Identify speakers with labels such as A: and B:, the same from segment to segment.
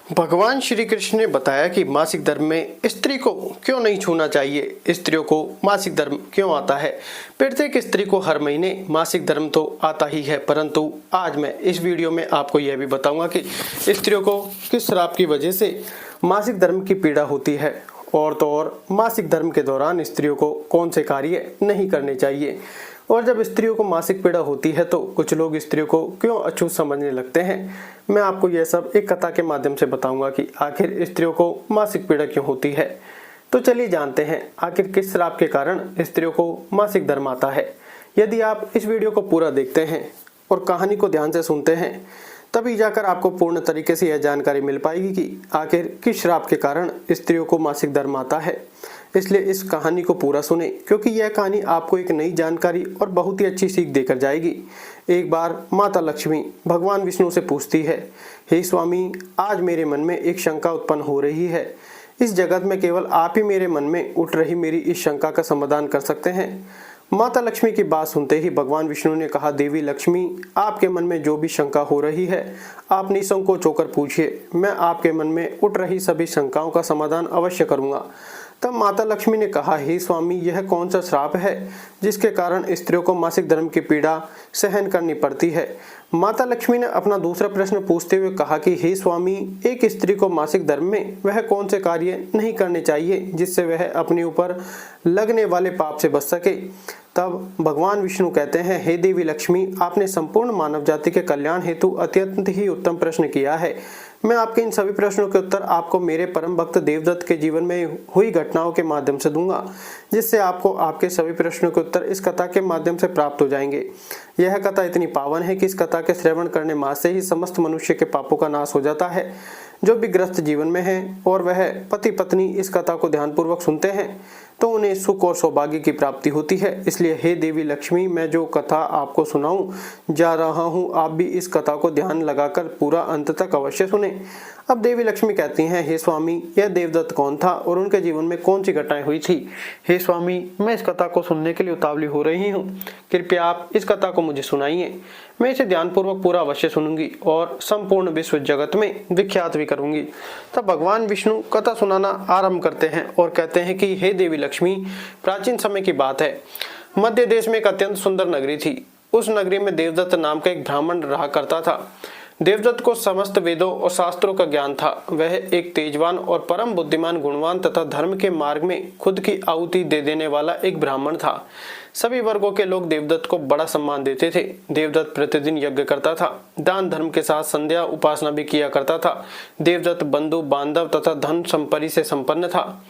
A: भगवान श्री कृष्ण ने बताया कि मासिक धर्म में स्त्री को क्यों नहीं छूना चाहिए, स्त्रियों को मासिक धर्म क्यों आता है। प्रत्येक स्त्री को हर महीने मासिक धर्म तो आता ही है, परंतु आज मैं इस वीडियो में आपको यह भी बताऊंगा कि स्त्रियों को किस श्राप की वजह से मासिक धर्म की पीड़ा होती है, और तो और मासिक धर्म के दौरान स्त्रियों को कौन से कार्य नहीं करने चाहिए। और जब स्त्रियों को मासिक पीड़ा होती है तो कुछ लोग स्त्रियों को क्यों अछूत समझने लगते हैं। मैं आपको यह सब एक कथा के माध्यम से बताऊंगा कि आखिर स्त्रियों को मासिक पीड़ा क्यों होती है। तो चलिए जानते हैं आखिर किस श्राप के कारण स्त्रियों को मासिक धर्म आता है। यदि आप इस वीडियो को पूरा देखते हैं और कहानी को ध्यान से सुनते हैं, तभी जाकर आपको पूर्ण तरीके से यह जानकारी मिल पाएगी कि आखिर किस श्राप के कारण स्त्रियों को मासिक धर्म आता है। इसलिए इस कहानी को पूरा सुने, क्योंकि यह कहानी आपको एक नई जानकारी और बहुत ही अच्छी सीख देकर जाएगी। एक बार माता लक्ष्मी भगवान विष्णु से पूछती है, हे स्वामी, आज मेरे मन में एक शंका उत्पन्न हो रही है। इस जगत में केवल आप ही मेरे मन में उठ रही मेरी इस शंका का समाधान कर सकते हैं। माता लक्ष्मी की बात सुनते ही भगवान विष्णु ने कहा, देवी लक्ष्मी, आपके मन में जो भी शंका हो रही है, आप निसंकोच होकर पूछिए। मैं आपके मन में उठ रही सभी शंकाओं का समाधान अवश्य करूंगा। तब माता लक्ष्मी ने कहा, हे स्वामी, यह कौन सा श्राप है जिसके कारण स्त्रियों को मासिक धर्म की पीड़ा सहन करनी पड़ती है। माता लक्ष्मी ने अपना दूसरा प्रश्न पूछते हुए कहा कि हे स्वामी, एक स्त्री को मासिक धर्म में वह कौन से कार्य नहीं करने चाहिए जिससे वह अपने ऊपर लगने वाले पाप से बच सके। तब भगवान विष्णु कहते हैं, हे देवी लक्ष्मी, आपने संपूर्ण मानव जाति के कल्याण हेतु अत्यंत ही उत्तम प्रश्न किया है। मैं आपके इन सभी प्रश्नों के उत्तर आपको मेरे परम भक्त देवदत्त के जीवन में हुई घटनाओं के माध्यम से दूंगा, जिससे आपको आपके सभी प्रश्नों के उत्तर इस कथा के माध्यम से प्राप्त हो जाएंगे। यह कथा इतनी पावन है कि इस कथा के श्रवण करने मात्र से ही समस्त मनुष्य के पापों का नाश हो जाता है। जो भी ग्रस्त जीवन में है और वह पति पत्नी इस कथा को ध्यानपूर्वक सुनते हैं तो उन्हें सुख और सौभाग्य की प्राप्ति होती है। इसलिए हे देवी लक्ष्मी, मैं जो कथा आपको सुनाऊं जा रहा हूं, आप भी इस कथा को ध्यान लगाकर पूरा अंत तक अवश्य सुने। अब देवी लक्ष्मी कहती हैं, हे स्वामी, यह देवदत्त कौन था और उनके जीवन में कौन सी घटनाएं हुई थी। हे स्वामी, मैं इस कथा को सुनने के लिए उतावली हो रही हूँ, कृपया आप इस कथा को मुझे सुनाइए। मैं इसे ध्यानपूर्वक पूरा अवश्य सुनूंगी और संपूर्ण विश्व जगत में विख्यात भी करूंगी। तब भगवान विष्णु कथा सुनाना आरंभ करते हैं और कहते हैं कि हे देवी लक्ष्मी, प्राचीन समय की बात है। मध्य देश में एक अत्यंत सुंदर नगरी थी। उस नगरी में देवदत्त नाम का एक ब्राह्मण रहा करता था। देवदत्त को समस्त वेदों और शास्त्रों का ज्ञान था। वह एक तेजवान और परम बुद्धिमान, गुणवान तथा धर्म के मार्ग में खुद की आहुति दे देने वाला एक ब्राह्मण था। सभी वर्गों के लोग देवदत्त को बड़ा सम्मान देते थे। देवदत्त प्रतिदिन यज्ञ करता था, दान धर्म के साथ संध्या उपासना भी किया करता था। देवदत्त बंधु बांधव तथा धन संपत्ति से संपन्न था।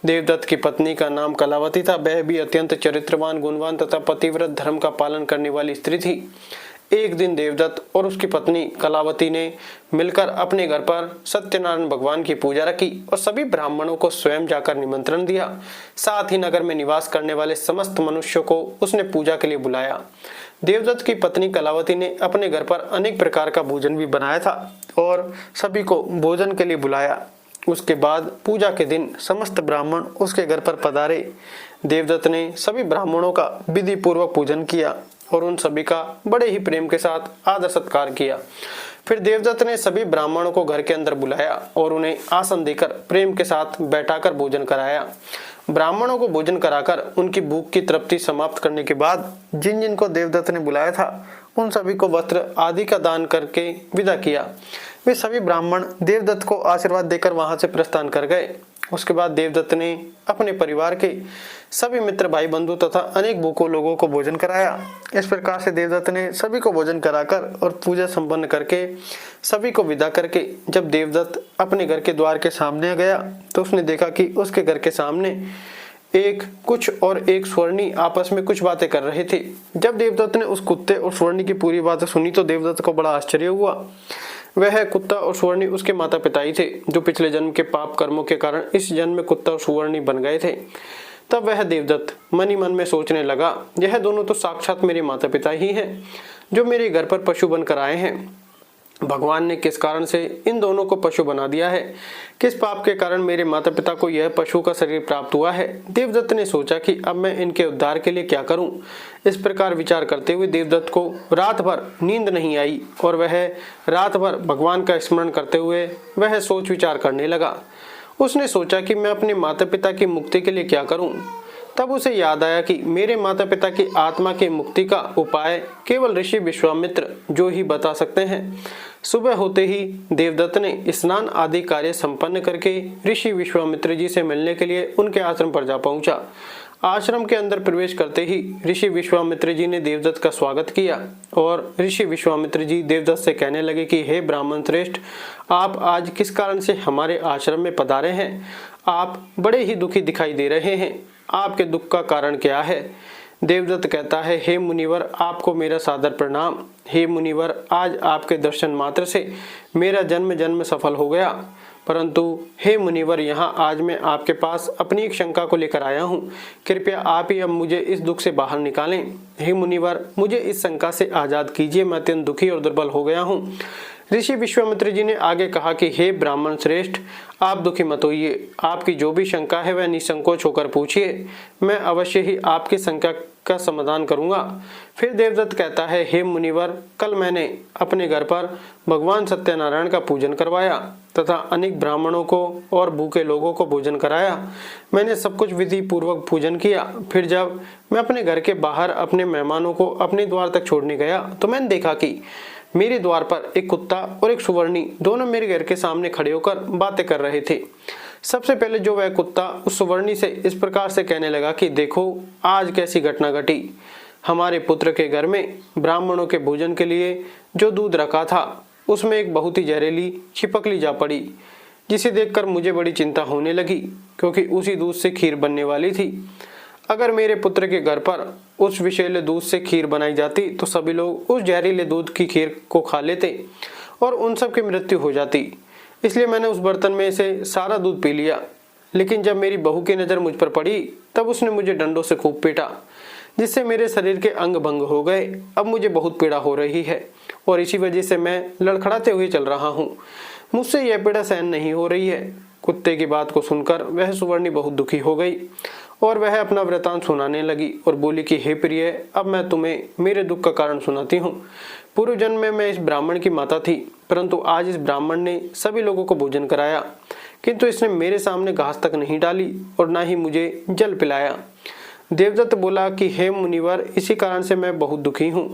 A: देवदत्त की पत्नी का नाम कलावती था। वह भी अत्यंत चरित्रवान, गुणवान तथा पतिव्रत धर्म का पालन करने वाली स्त्री थी। एक दिन देवदत्त और उसकी पत्नी कलावती ने मिलकर अपने घर पर सत्यनारायण भगवान की पूजा रखी और सभी ब्राह्मणों को स्वयं जाकर निमंत्रण दिया। साथ ही नगर में निवास करने वाले समस्त मनुष्यों को उसने पूजा के लिए बुलाया। देवदत्त की पत्नी कलावती ने अपने घर पर अनेक प्रकार का भोजन भी बनाया था और सभी को भोजन के लिए बुलाया। उसके बाद पूजा के दिन समस्त ब्राह्मण उसके घर पर पधारे। देवदत्त ने सभी ब्राह्मणों का विधि पूर्वक पूजन किया और उन सभी का बड़े ही प्रेम के साथ आदर सत्कार किया। फिर देवदत्त ने सभी ब्राह्मणों को घर के अंदर बुलाया और उन्हें आसन देकर प्रेम के साथ बैठाकर भोजन कराया। ब्राह्मणों को भोजन कराकर उनकी भूख की तृप्ति समाप्त करने के बाद जिन जिन को देवदत्त ने बुलाया था उन सभी को वस्त्र आदि का दान करके विदा किया। वे सभी ब्राह्मण देवदत्त को आशीर्वाद देकर वहां से प्रस्थान कर गए। उसके बाद देवदत्त ने अपने परिवार के सभी मित्र, भाई बंधु तथा अनेक भूखों लोगों को भोजन कराया। इस प्रकार से देवदत्त ने सभी को भोजन कराकर और पूजा संपन्न करके सभी को विदा करके जब देवदत्त अपने घर के द्वार के सामने गया तो उसने देखा कि उसके घर के सामने एक स्वर्णी आपस में कुछ बातें कर रहे थे। जब देवदत्त ने उस कुत्ते और स्वर्णी की पूरी बातें सुनी तो देवदत्त को बड़ा आश्चर्य हुआ। वह कुत्ता और सुवर्णी उसके माता पिता ही थे, जो पिछले जन्म के पाप कर्मों के कारण इस जन्म में कुत्ता और सुवर्णी बन गए थे। तब वह देवदत्त मन ही मन में सोचने लगा, यह दोनों तो साक्षात मेरे माता पिता ही हैं, जो मेरे घर पर पशु बनकर आए हैं। भगवान ने किस कारण से इन दोनों को पशु बना दिया है? किस पाप के कारण मेरे माता पिता को यह पशु का शरीर प्राप्त हुआ है? देवदत्त ने सोचा कि अब मैं इनके उद्धार के लिए क्या करूं। इस प्रकार विचार करते हुए देवदत्त को रात भर नींद नहीं आई और वह रात भर भगवान का स्मरण करते हुए वह सोच विचार करने लगा। उसने सोचा कि मैं अपने माता पिता की मुक्ति के लिए क्या करूं। तब उसे याद आया कि मेरे माता पिता की आत्मा की मुक्ति का उपाय केवल ऋषि विश्वामित्र जो ही बता सकते हैं। सुबह होते ही देवदत्त ने स्नान आदि कार्य संपन्न करके ऋषि विश्वामित्र जी से मिलने के लिए उनके आश्रम पर जा पहुंचा। आश्रम के अंदर प्रवेश करते ही ऋषि विश्वामित्र जी ने देवदत्त का स्वागत किया और ऋषि विश्वामित्र जी देवदत्त से कहने लगे कि हे ब्राह्मण श्रेष्ठ, आप आज किस कारण से हमारे आश्रम में पधारे हैं? आप बड़े ही दुखी दिखाई दे रहे हैं। आपके दुख का कारण क्या है? देवदत्त कहता है, हे मुनिवर, आपको मेरा सादर प्रणाम। हे मुनिवर, आज आपके दर्शन मात्र से मेरा जन्म जन्म सफल हो गया। परंतु हे मुनिवर, यहाँ आज मैं आपके पास अपनी एक शंका को लेकर आया हूँ। कृपया आप ही अब मुझे इस दुख से बाहर निकालें। हे मुनिवर, मुझे इस शंका से आजाद कीजिए। मैं अत्यंत दुखी और दुर्बल हो गया हूँ। ऋषि विश्वामित्र जी ने आगे कहा कि हे ब्राह्मण श्रेष्ठ, आप दुखी मत होइए। आपकी जो भी शंका है वह निसंकोच होकर पूछिए। मैं अवश्य ही आपकी शंका का समाधान करूंगा। फिर देवदत्त कहता है, हे मुनिवर, कल मैंने अपने घर पर भगवान सत्यनारायण का पूजन करवाया तथा अनेक ब्राह्मणों को और भूखे लोगों को भोजन कराया। मैंने सब कुछ विधि पूर्वक पूजन किया। फिर जब मैं अपने घर के बाहर अपने मेहमानों को अपने द्वार तक छोड़ने गया तो मैंने देखा कि मेरे द्वार पर एक कुत्ता और एक सुवर्णी दोनों मेरे घर के सामने खड़े होकर बातें कर रहे थे। सबसे पहले जो वह कुत्ता उस सुवर्णी से इस प्रकार से कहने लगा कि देखो, आज कैसी घटना घटी। हमारे पुत्र के घर में ब्राह्मणों के भोजन के लिए जो दूध रखा था उसमें एक बहुत ही जहरीली छिपकली जा पड़ी, जिसे देखकर मुझे बड़ी चिंता होने लगी, क्योंकि उसी दूध से खीर बनने वाली थी। अगर मेरे पुत्र के घर पर उस विषैले दूध से खीर बनाई जाती तो सभी लोग उस जहरीले दूध की खीर को खा लेते और उन सब की मृत्यु हो जाती। इसलिए मैंने उस बर्तन में से सारा दूध पी लिया। लेकिन जब मेरी बहू की नज़र मुझ पर पड़ी तब उसने मुझे डंडों से खूब पीटा, जिससे मेरे शरीर के अंग भंग हो गए। अब मुझे बहुत पीड़ा हो रही है और इसी वजह से मैं लड़खड़ाते हुए चल रहा हूँ। मुझसे यह पीड़ा सहन नहीं हो रही है। कुत्ते की बात को सुनकर वह सुवर्णी बहुत दुखी हो गई और वह अपना वृतांत सुनाने लगी और बोली कि हे प्रिय, अब मैं तुम्हें मेरे दुख का कारण सुनाती हूँ। पूर्व जन्म में मैं इस ब्राह्मण की माता थी, परंतु आज इस ब्राह्मण ने सभी लोगों को भोजन कराया, किंतु इसने मेरे सामने घास तक नहीं डाली और ना ही मुझे जल पिलाया। देवदत्त बोला कि हे मुनिवर, इसी कारण से मैं बहुत दुखी हूँ।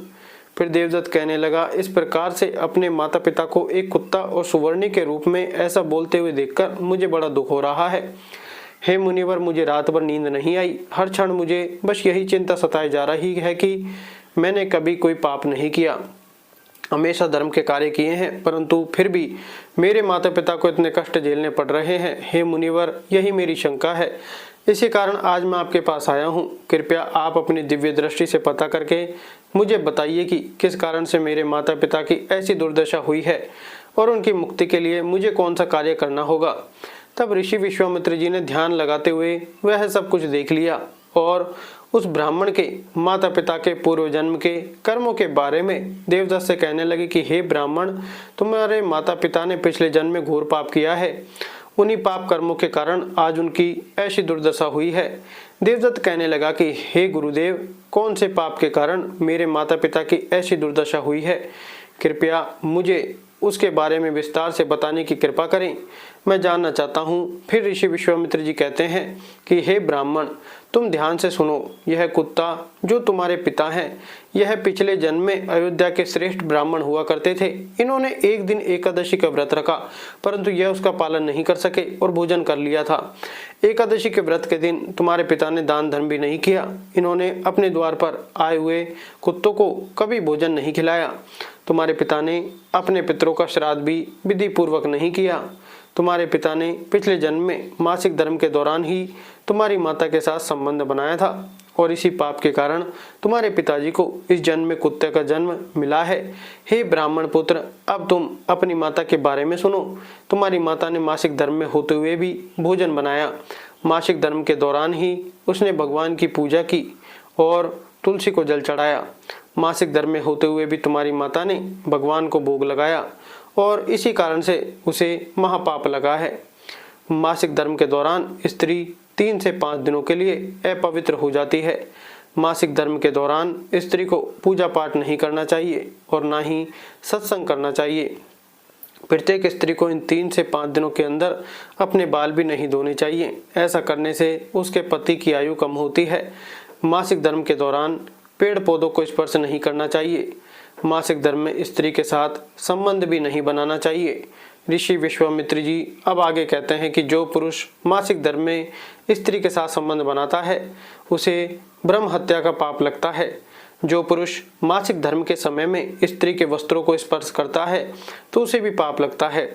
A: फिर देवदत्त कहने लगा, इस प्रकार से अपने माता पिता को एक कुत्ता और सुवर्णी के रूप में ऐसा बोलते हुए देखकर मुझे बड़ा दुख हो रहा है। हे मुनिवर, मुझे रात भर नींद नहीं आई। हर क्षण मुझे बस यही चिंता सताई जा रही है कि मैंने कभी कोई पाप नहीं किया, हमेशा धर्म के कार्य किए हैं, परंतु फिर भी मेरे माता पिता को इतने कष्ट झेलने पड़ रहे हैं। हे मुनिवर, यही मेरी शंका है। इसी कारण आज मैं आपके पास आया हूँ। कृपया आप अपनी दिव्य दृष्टि से पता करके मुझे बताइए कि किस कारण से मेरे माता पिता की ऐसी दुर्दशा हुई है और उनकी मुक्ति के लिए मुझे कौन सा कार्य करना होगा। तब ऋषि विश्वामित्र जी ने ध्यान लगाते हुए वह सब कुछ देख लिया और उस ब्राह्मण के माता पिता के पूर्व जन्म के कर्मों के बारे में देवदत्त से कहने लगे कि हे ब्राह्मण, तुम्हारे माता पिता ने पिछले जन्म में घोर पाप किया है। उन्हीं पाप कर्मों के कारण आज उनकी ऐसी दुर्दशा हुई है। देवदत्त कहने लगा कि हे गुरुदेव, कौन से पाप के कारण मेरे माता पिता की ऐसी दुर्दशा हुई है? कृपया मुझे उसके बारे में विस्तार से बताने की कृपा करें, मैं जानना चाहता हूँ। फिर ऋषि विश्वामित्र जी कहते हैं कि हे ब्राह्मण, तुम ध्यान से सुनो। यह कुत्ता जो तुम्हारे पिता हैं, यह पिछले जन्म में अयोध्या के श्रेष्ठ ब्राह्मण हुआ करते थे। इन्होंने एक दिन एकादशी का व्रत रखा, परंतु यह उसका पालन नहीं कर सके और भोजन कर लिया था। एकादशी के व्रत के दिन तुम्हारे पिता ने दान धर्म भी नहीं किया। इन्होंने अपने द्वार पर आए हुए कुत्तों को कभी भोजन नहीं खिलाया। तुम्हारे पिता ने अपने पितरों का श्राद्ध भी विधि पूर्वक नहीं किया। तुम्हारे पिता ने पिछले जन्म में मासिक धर्म के दौरान ही तुम्हारी माता के साथ संबंध बनाया था और इसी पाप के कारण तुम्हारे पिताजी को इस जन्म में कुत्ते का जन्म मिला है। हे ब्राह्मण पुत्र, अब तुम अपनी माता के बारे में सुनो। तुम्हारी माता ने मासिक धर्म में होते हुए भी भोजन बनाया। मासिक धर्म के दौरान ही उसने भगवान की पूजा की और तुलसी को जल चढ़ाया। मासिक धर्म में होते हुए भी तुम्हारी माता ने भगवान को भोग लगाया और इसी कारण से उसे महापाप लगा है। मासिक धर्म के दौरान स्त्री 3 से 5 दिनों के लिए अपवित्र हो जाती है। मासिक धर्म के दौरान स्त्री को पूजा पाठ नहीं करना चाहिए और ना ही सत्संग करना चाहिए। प्रत्येक स्त्री को इन 3 से 5 दिनों के अंदर अपने बाल भी नहीं धोने चाहिए। ऐसा करने से उसके पति की आयु कम होती है। मासिक धर्म के दौरान पेड़ पौधों को स्पर्श नहीं करना चाहिए। मासिक धर्म में स्त्री के साथ संबंध भी नहीं बनाना चाहिए। ऋषि विश्वामित्र जी अब आगे कहते हैं कि जो पुरुष मासिक धर्म में स्त्री के साथ संबंध बनाता है उसे ब्रह्म हत्या का पाप लगता है। जो पुरुष मासिक धर्म के समय में स्त्री के वस्त्रों को स्पर्श करता है तो उसे भी पाप लगता है।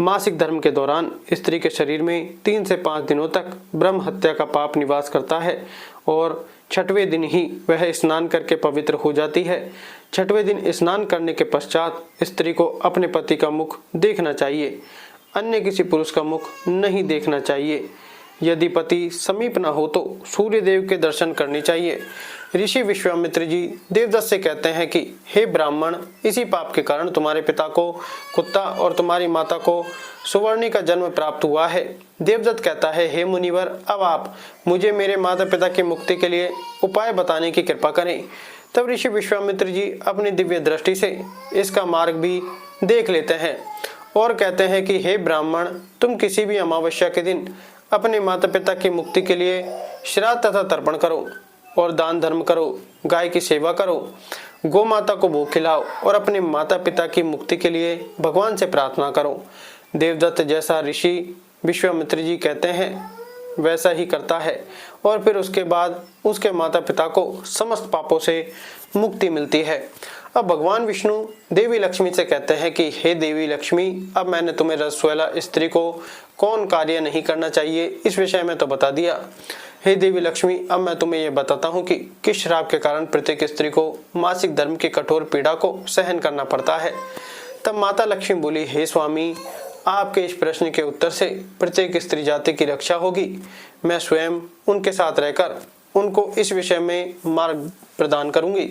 A: मासिक धर्म के दौरान स्त्री के शरीर में 3 से 5 दिनों तक ब्रह्म हत्या का पाप निवास करता है और 6वें दिन ही वह स्नान करके पवित्र हो जाती है। 6वें दिन स्नान करने के पश्चात स्त्री को अपने पति का मुख देखना चाहिए, अन्य किसी पुरुष का मुख नहीं देखना चाहिए। यदि पति समीप न हो तो सूर्य देव के दर्शन करने चाहिए। ऋषि विश्वामित्र जी देवदत्त से कहते हैं कि हे ब्राह्मण, इसी पाप के कारण तुम्हारे पिता को कुत्ता और तुम्हारी माता को सुवर्णी का जन्म प्राप्त हुआ है। देवदत्त कहता है, हे मुनिवर, अब आप मुझे मेरे माता पिता की मुक्ति के लिए उपाय बताने की कृपा करें। तब ऋषि विश्वामित्र जी अपनी दिव्य दृष्टि से इसका मार्ग भी देख लेते हैं और कहते हैं कि हे ब्राह्मण, तुम किसी भी अमावस्या के दिन अपने माता पिता की मुक्ति के लिए श्राद्ध तथा तर्पण करो और दान धर्म करो, गाय की सेवा करो, गौ माता को भोग खिलाओ और अपने माता पिता की मुक्ति के लिए भगवान से प्रार्थना करो। देवदत्त जैसा ऋषि विश्वामित्र जी कहते हैं वैसा ही करता है और फिर उसके बाद उसके माता पिता को समस्त पापों से मुक्ति मिलती है। अब भगवान विष्णु देवी लक्ष्मी से कहते हैं कि हे देवी लक्ष्मी, अब मैंने तुम्हें रजस्वला स्त्री को कौन कार्य नहीं करना चाहिए इस विषय में तो बता दिया। हे देवी लक्ष्मी, अब मैं तुम्हें यह बताता हूँ कि किस श्राप के कारण प्रत्येक स्त्री को मासिक धर्म की कठोर पीड़ा को सहन करना पड़ता है। तब माता लक्ष्मी बोली, हे स्वामी, आपके इस प्रश्न के उत्तर से प्रत्येक स्त्री जाति की रक्षा होगी। मैं स्वयं उनके साथ रहकर उनको इस विषय में मार्ग प्रदान करूंगी।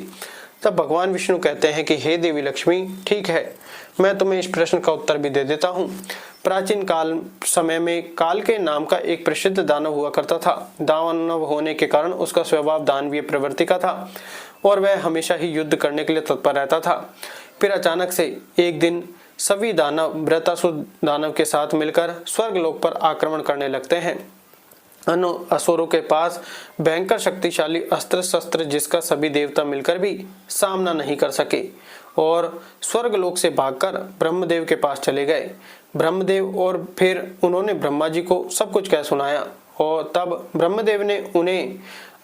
A: तब भगवान विष्णु कहते हैं कि हे देवी लक्ष्मी, ठीक है, मैं तुम्हें इस प्रश्न का उत्तर भी दे देता हूँ। प्राचीन काल समय में काल के नाम का एक प्रसिद्ध दानव हुआ करता था। दानव होने के कारण उसका स्वभाव दानवीय प्रवृत्ति का था और वह हमेशा ही युद्ध करने के लिए तत्पर रहता था। फिर अचानक से एक दिन सभी दानव वृत्रासुर दानव के साथ मिलकर स्वर्गलोक पर आक्रमण करने लगते हैं। असुरों के पास भयंकर शक्तिशाली अस्त्र शस्त्र जिसका सभी देवता मिलकर भी सामना नहीं कर सके और स्वर्गलोक से भागकर ब्रह्मदेव के पास चले गए। ब्रह्मदेव और फिर उन्होंने ब्रह्मा जी को सब कुछ कह सुनाया और तब ब्रह्मदेव ने उन्हें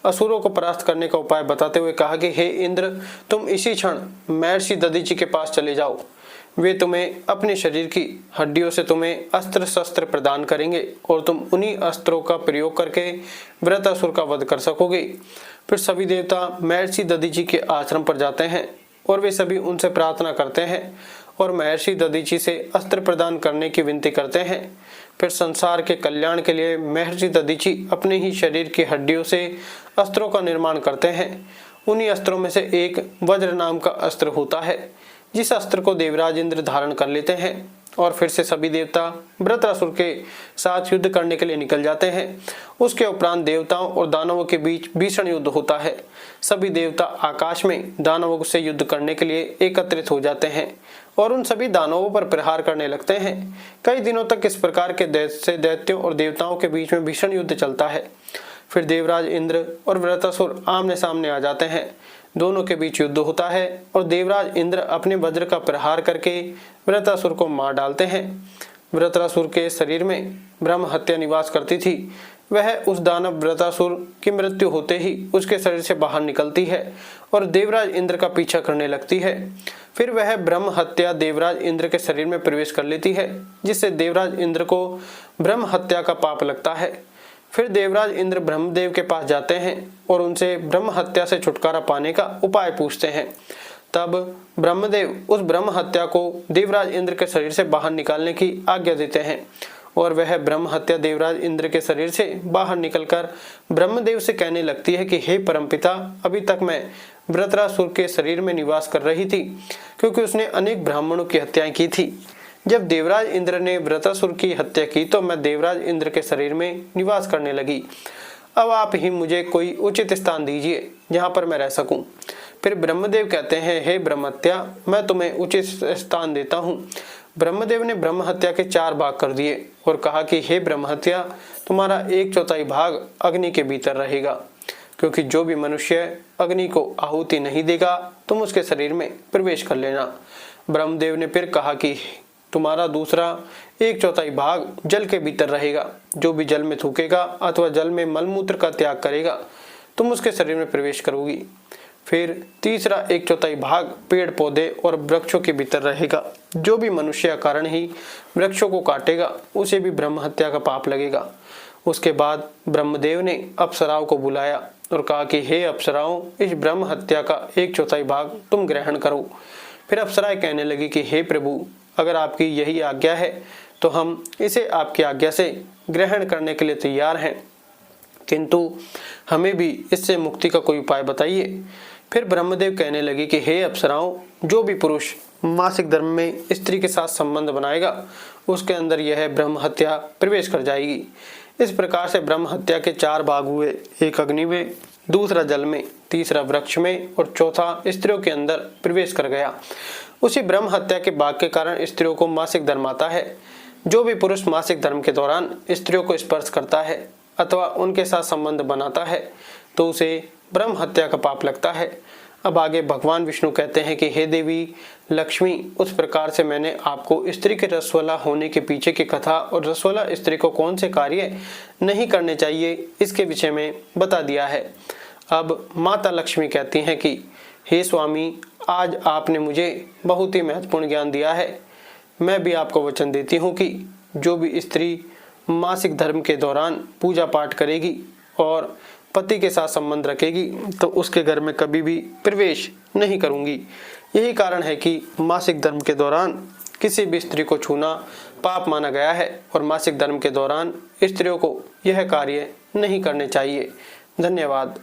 A: असुरों को परास्त करने का उपाय बताते हुए कहा कि हे इंद्र, तुम इसी क्षण महर्षि दधीचि के पास चले जाओ। वे तुम्हें अपने शरीर की हड्डियों से तुम्हें अस्त्र शस्त्र प्रदान करेंगे और तुम उन्हीं अस्त्रों का प्रयोग करके वृत्रासुर का वध कर सकोगे। फिर सभी देवता महर्षि दधीचि के आश्रम पर जाते हैं और वे सभी उनसे प्रार्थना करते हैं और महर्षि दधीचि से अस्त्र प्रदान करने की विनती करते हैं। फिर संसार के कल्याण के लिए महर्षि दधीचि अपने ही शरीर की हड्डियों से अस्त्रों का निर्माण करते हैं। उन्हीं अस्त्रों में से एक वज्र नाम का अस्त्र होता है, जिस अस्त्र को देवराज इंद्र धारण कर लेते हैं और फिर से सभी देवता वृत्रासुर के साथ युद्ध करने के लिए निकल जाते हैं। उसके उपरांत देवताओं और दानवों के बीच भीषण युद्ध होता है। सभी देवता आकाश में दानवों से युद्ध करने के लिए एकत्रित हो जाते हैं और उन सभी दानवों पर प्रहार करने लगते हैं। कई दिनों तक इस प्रकार के दैत्यों और देवताओं के बीच में भीषण युद्ध चलता है। फिर देवराज इंद्र और वृत्रासुर आमने सामने आ जाते हैं। दोनों के बीच युद्ध होता है और देवराज इंद्र अपने वज्र का प्रहार करके वृत्रासुर को मार डालते हैं। वृत्रासुर के शरीर में ब्रह्म हत्या निवास करती थी। वह उस दानव वृत्रासुर की मृत्यु होते ही उसके शरीर से बाहर निकलती है और देवराज इंद्र का पीछा करने लगती है। फिर वह ब्रह्म हत्या देवराज इंद्र के शरीर में प्रवेश कर लेती है, जिससे देवराज इंद्र को ब्रह्म हत्या का पाप लगता है। फिर देवराज इंद्र ब्रह्मदेव के पास जाते हैं और उनसे ब्रह्म हत्या से छुटकारा पाने का उपाय पूछते हैं। तब ब्रह्मदेव उस ब्रह्म हत्या को देवराज इंद्र के शरीर से बाहर निकालने की आज्ञा देते हैं और वह ब्रह्म हत्या देवराज इंद्र के शरीर से बाहर निकलकर ब्रह्मदेव से कहने लगती है कि हे परमपिता, अभी तक मैं वृत्रासुर के शरीर में निवास कर रही थी क्योंकि उसने अनेक ब्राह्मणों की हत्याएं की थी। जब देवराज इंद्र ने वृत्रासुर की हत्या की तो मैं देवराज इंद्र के शरीर में निवास करने लगी। अब आप ही मुझे कोई उचित स्थान दीजिए जहाँ पर मैं रह सकूं। फिर ब्रह्मदेव कहते हैं, हे ब्रह्महत्या, मैं तुम्हें उचित स्थान देता हूँ। ब्रह्मदेव ने ब्रह्म हत्या के 4 भाग कर दिए और कहा कि हे ब्रह्महत्या, तुम्हारा 1/4 भाग अग्नि के भीतर रहेगा, क्योंकि जो भी मनुष्य अग्नि को आहुति नहीं देगा तुम उसके शरीर में प्रवेश कर लेना। ब्रह्मदेव ने फिर कहा कि तुम्हारा दूसरा 1/4 भाग जल के भीतर रहेगा, जो भी जल में थूकेगा अथवा जल में मलमूत्र का त्याग करेगा तुम उसके शरीर में प्रवेश करोगी। फिर तीसरा 1/4 भाग पेड़ पौधे और वृक्षों के भीतर रहेगा, जो भी मनुष्य कारण ही वृक्षों को काटेगा उसे भी ब्रह्म हत्या का पाप लगेगा। उसके बाद ब्रह्मदेव ने अप्सराओं को बुलाया और कहा कि हे अप्सराओं, इस ब्रह्म हत्या का 1/4 भाग तुम ग्रहण करो। फिर अप्सराएं कहने लगी कि हे प्रभु, अगर आपकी यही आज्ञा है तो हम इसे आपकी आज्ञा से ग्रहण करने के लिए तैयार हैं, किंतु हमें भी इससे मुक्ति का कोई उपाय बताइए। फिर ब्रह्मदेव कहने लगे कि हे अप्सराओं, जो भी पुरुष मासिक धर्म में स्त्री के साथ संबंध बनाएगा उसके अंदर यह ब्रह्म हत्या प्रवेश कर जाएगी। इस प्रकार से ब्रह्म हत्या के 4 भाग हुए, एक अग्नि में, दूसरा जल में, तीसरा वृक्ष में और चौथा स्त्रियों के अंदर प्रवेश कर गया। उसी ब्रह्म हत्या के भाग के कारण स्त्रियों को मासिक धर्म आता है। जो भी पुरुष मासिक धर्म के दौरान स्त्रियों को स्पर्श करता है अथवा उनके साथ संबंध बनाता है तो उसे ब्रह्म हत्या का पाप लगता है। अब आगे भगवान विष्णु कहते हैं कि हे देवी लक्ष्मी, उस प्रकार से मैंने आपको स्त्री के रसवला होने के पीछे की कथा और रसवला स्त्री को कौन से कार्य नहीं करने चाहिए इसके विषय में बता दिया है। अब माता लक्ष्मी कहती हैं कि हे स्वामी, आज आपने मुझे बहुत ही महत्वपूर्ण ज्ञान दिया है। मैं भी आपको वचन देती हूँ कि जो भी स्त्री मासिक धर्म के दौरान पूजा पाठ करेगी और पति के साथ संबंध रखेगी तो उसके घर में कभी भी प्रवेश नहीं करूंगी। यही कारण है कि मासिक धर्म के दौरान किसी भी स्त्री को छूना पाप माना गया है और मासिक धर्म के दौरान स्त्रियों को यह कार्य नहीं करने चाहिए। धन्यवाद।